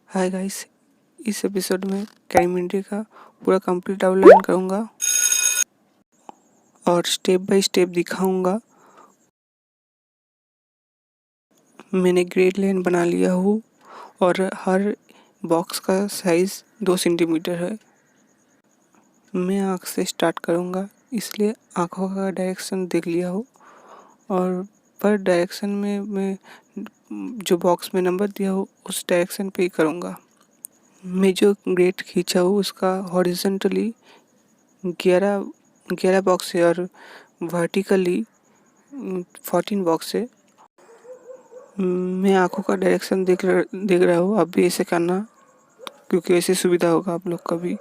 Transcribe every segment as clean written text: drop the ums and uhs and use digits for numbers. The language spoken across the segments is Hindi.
हाय गाइस, इस एपिसोड में कैमिंट्री का पूरा कंप्लीट आउटलाइन करूँगा और स्टेप बाय स्टेप दिखाऊंगा। मैंने ग्रेड लाइन बना लिया हूँ और हर बॉक्स का साइज़ 2 सेंटीमीटर है। मैं आँख से स्टार्ट करूँगा, इसलिए आँखों का डायरेक्शन देख लिया हो और पर डायरेक्शन में मैं जो बॉक्स में नंबर दिया हो उस डायरेक्शन पे ही करूँगा। मैं जो ग्रेड खींचा हूँ उसका हॉरिजॉन्टली 11 बॉक्स है और वर्टिकली 14 बॉक्स है। मैं आंखों का डायरेक्शन देख रहा हूँ। आप भी ऐसे करना, क्योंकि ऐसे सुविधा होगा आप लोग का भी।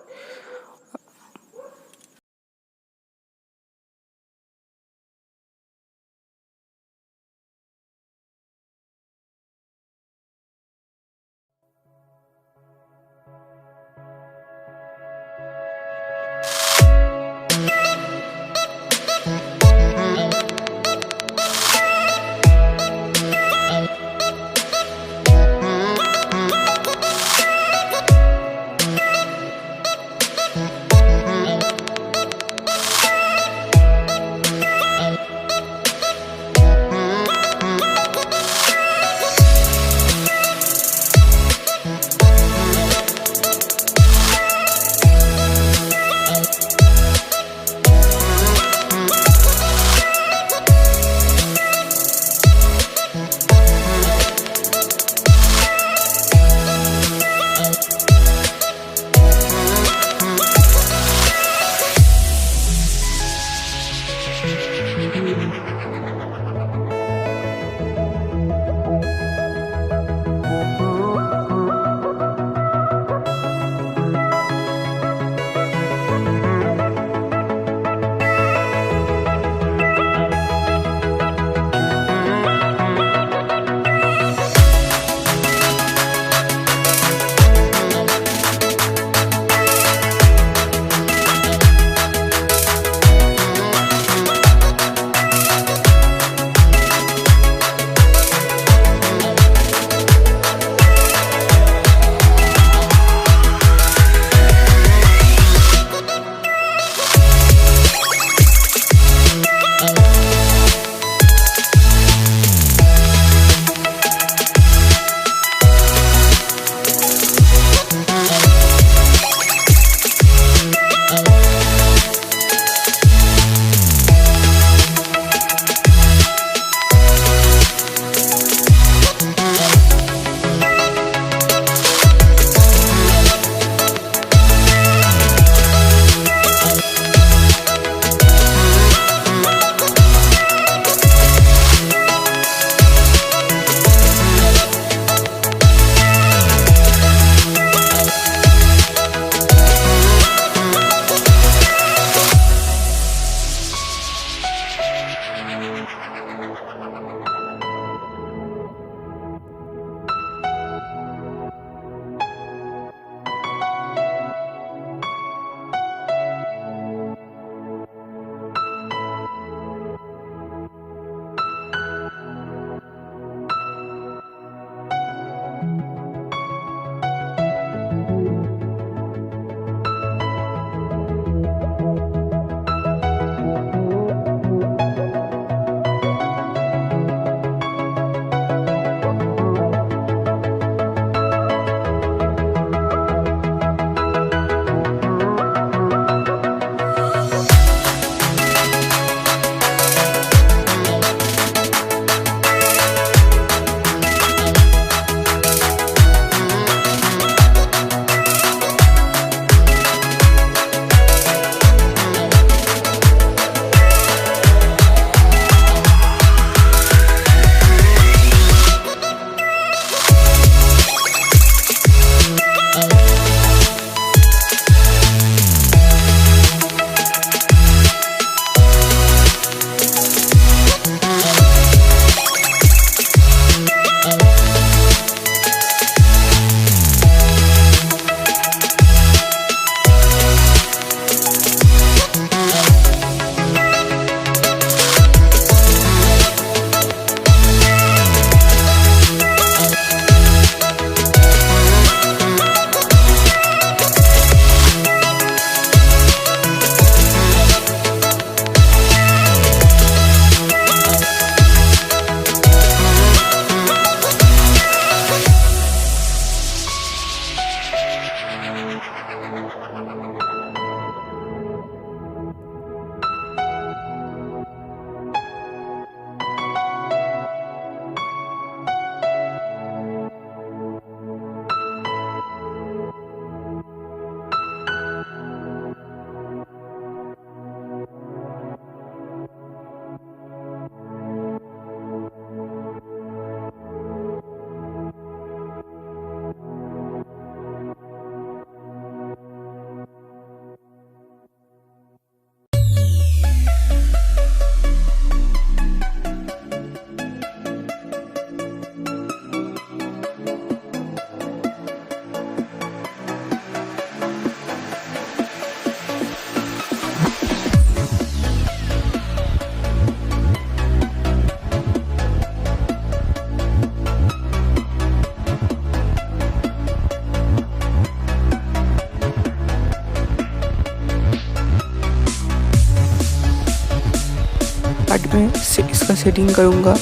पार्ट में इसका सेटिंग करूँगा।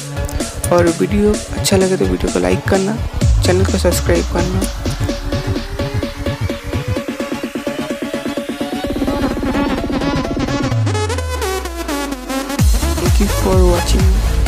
और वीडियो अच्छा लगे तो वीडियो को लाइक करना, चैनल को सब्सक्राइब करना। Thank you for watching.